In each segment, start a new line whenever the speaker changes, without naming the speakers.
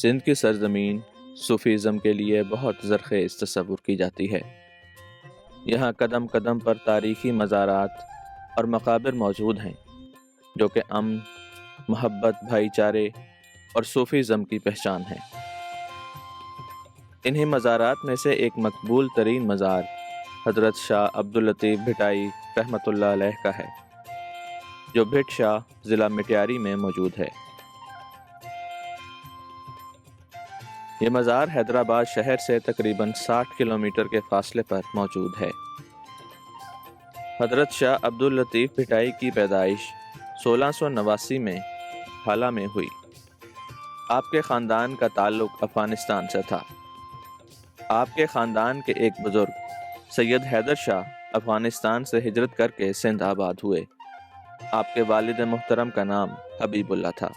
سندھ کی سرزمین صوفیزم کے لیے بہت زرخیز تصور کی جاتی ہے۔ یہاں قدم قدم پر تاریخی مزارات اور مقابر موجود ہیں جو کہ امن، محبت، بھائی چارے اور صوفیزم کی پہچان ہیں۔ انہی مزارات میں سے ایک مقبول ترین مزار حضرت شاہ عبداللطیف بھٹائی رحمۃ اللہ علیہ کا ہے، جو بھٹ شاہ ضلع مٹیاری میں موجود ہے۔ یہ مزار حیدرآباد شہر سے تقریباً 60 کلومیٹر کے فاصلے پر موجود ہے۔ حضرت شاہ عبداللطیف بھٹائی کی پیدائش 1689 میں حالہ میں ہوئی۔ آپ کے خاندان کا تعلق افغانستان سے تھا۔ آپ کے خاندان کے ایک بزرگ سید حیدر شاہ افغانستان سے ہجرت کر کے سندھ آباد ہوئے۔ آپ کے والد محترم کا نام حبیب اللہ تھا۔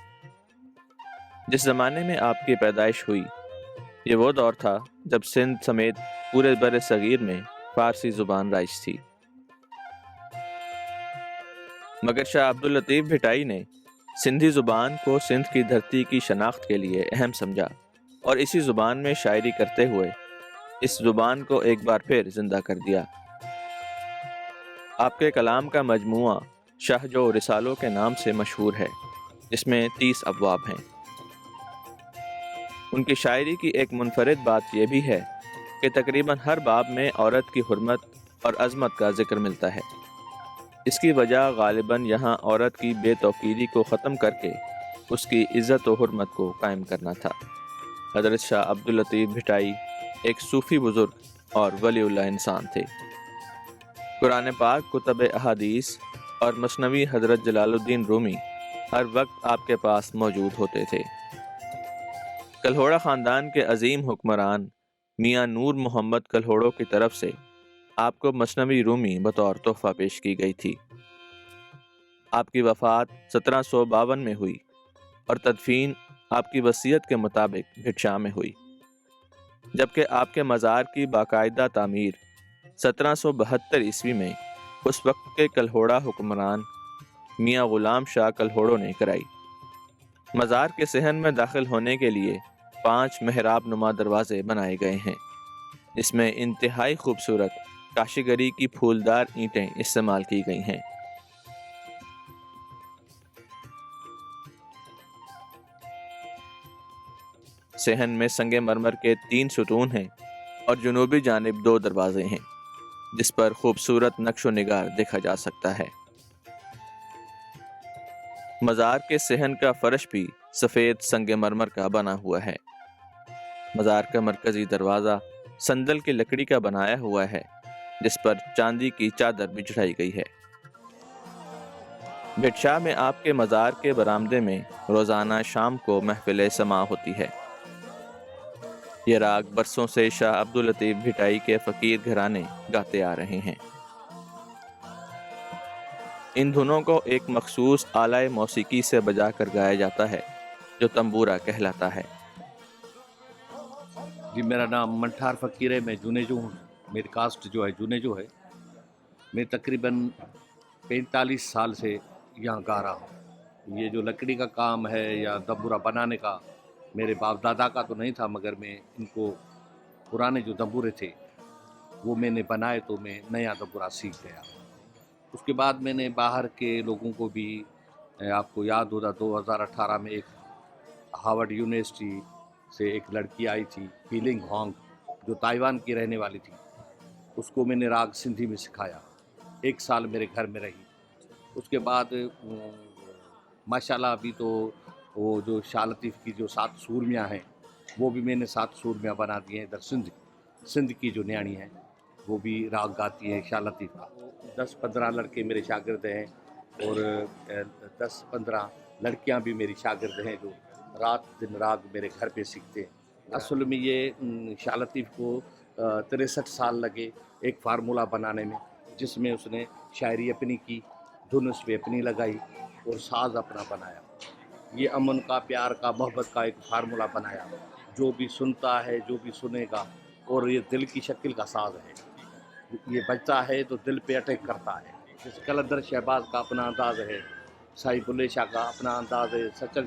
جس زمانے میں آپ کی پیدائش ہوئی، یہ وہ دور تھا جب سندھ سمیت پورے بر صغیر میں فارسی زبان رائج تھی۔ مگر شاہ عبداللطیف بھٹائی نے سندھی زبان کو سندھ کی دھرتی کی شناخت کے لیے اہم سمجھا اور اسی زبان میں شاعری کرتے ہوئے اس زبان کو ایک بار پھر زندہ کر دیا۔ آپ کے کلام کا مجموعہ شہجو رسالوں کے نام سے مشہور ہے، جس میں 30 ابواب ہیں۔ ان کی شاعری کی ایک منفرد بات یہ بھی ہے کہ تقریباً ہر باب میں عورت کی حرمت اور عظمت کا ذکر ملتا ہے۔ اس کی وجہ غالباً یہاں عورت کی بے توقیری کو ختم کر کے اس کی عزت و حرمت کو قائم کرنا تھا۔ حضرت شاہ عبداللطیف بھٹائی ایک صوفی بزرگ اور ولی اللہ انسان تھے۔ قرآن پاک، کتب احادیث اور مثنوی حضرت جلال الدین رومی ہر وقت آپ کے پاس موجود ہوتے تھے۔ کلہوڑا خاندان کے عظیم حکمران میاں نور محمد کلہوڑوں کی طرف سے آپ کو مثنوی رومی بطور تحفہ پیش کی گئی تھی۔ آپ کی وفات 1752 میں ہوئی اور تدفین آپ کی وصیت کے مطابق بھٹ شاہ میں ہوئی، جبکہ آپ کے مزار کی باقاعدہ تعمیر 1772 عیسوی میں اس وقت کے کلہوڑا حکمران میاں غلام شاہ کلہوڑوں نے کرائی۔ مزار کے صحن میں داخل ہونے کے لیے 5 محراب نما دروازے بنائے گئے ہیں، جس میں انتہائی خوبصورت کاشیگری کی پھولدار اینٹیں استعمال کی گئی ہیں۔ صحن میں سنگ مرمر کے 3 ستون ہیں اور جنوبی جانب 2 دروازے ہیں، جس پر خوبصورت نقش و نگار دیکھا جا سکتا ہے۔ مزار کے صحن کا فرش بھی سفید سنگ مرمر کا بنا ہوا ہے۔ مزار کا مرکزی دروازہ سندل کی لکڑی کا بنایا ہوا ہے، جس پر چاندی کی چادر بھی چڑھائی گئی ہے۔ بھٹ شاہ میں آپ کے مزار کے برآمدے میں روزانہ شام کو محفل سماع ہوتی ہے۔ یہ راگ برسوں سے شاہ عبداللطیف بھٹائی کے فقیر گھرانے گاتے آ رہے ہیں۔ ان دھنوں کو ایک مخصوص آلہ موسیقی سے بجا کر گایا جاتا ہے جو تنبورہ کہلاتا ہے۔
جی، میرا نام منٹھار فقیر ہے، میں جونیجو ہوں۔ میری کاسٹ جو ہے جونیجو ہے۔ میں تقریباً 45 سال سے یہاں گا رہا ہوں۔ یہ جو لکڑی کا کام ہے یا دمبورہ بنانے کا، میرے باپ دادا کا تو نہیں تھا، مگر میں ان کو پرانے جو دمبورے تھے وہ میں نے بنائے تو میں نیا دمبورہ سیکھ گیا۔ اس کے بعد میں نے باہر کے لوگوں کو بھی، آپ کو یاد ہوگا 2018 میں ایک ہارورڈ یونیورسٹی سے ایک لڑکی آئی تھی ہیلنگ ہانگ، جو تائیوان کی رہنے والی تھی، اس کو میں نے راگ سندھی میں سکھایا۔ 1 سال میرے گھر میں رہی۔ اس کے بعد ماشاءاللہ ابھی تو وہ جو شاہ لطیف کی جو 7 سورمیاں ہیں وہ بھی میں نے 7 سورمیاں بنا دی ہیں۔ ادھر سندھ کی جو نیاڑی ہیں وہ بھی راگ گاتی ہیں شاہ لطیف کا۔ 10-15 لڑکے میرے شاگرد ہیں اور 10-15 لڑکیاں بھی میری شاگرد ہیں جو رات دن راگ میرے گھر پہ سیکھتے ہیں۔ اصل میں یہ شاہ لطیف کو 63 سال لگے ایک فارمولہ بنانے میں، جس میں اس نے شاعری اپنی کی، دھن اس پہ اپنی لگائی اور ساز اپنا بنایا۔ یہ امن کا، پیار کا، محبت کا ایک فارمولہ بنایا، جو بھی سنتا ہے، جو بھی سنے گا، اور یہ دل کی شکل کا ساز ہے۔ یہ بجتا ہے تو دل پہ اٹیک کرتا ہے۔ جیسے کلندر شہباز کا اپنا انداز ہے، سائی بلے شاہ کا اپنا انداز ہے، سچل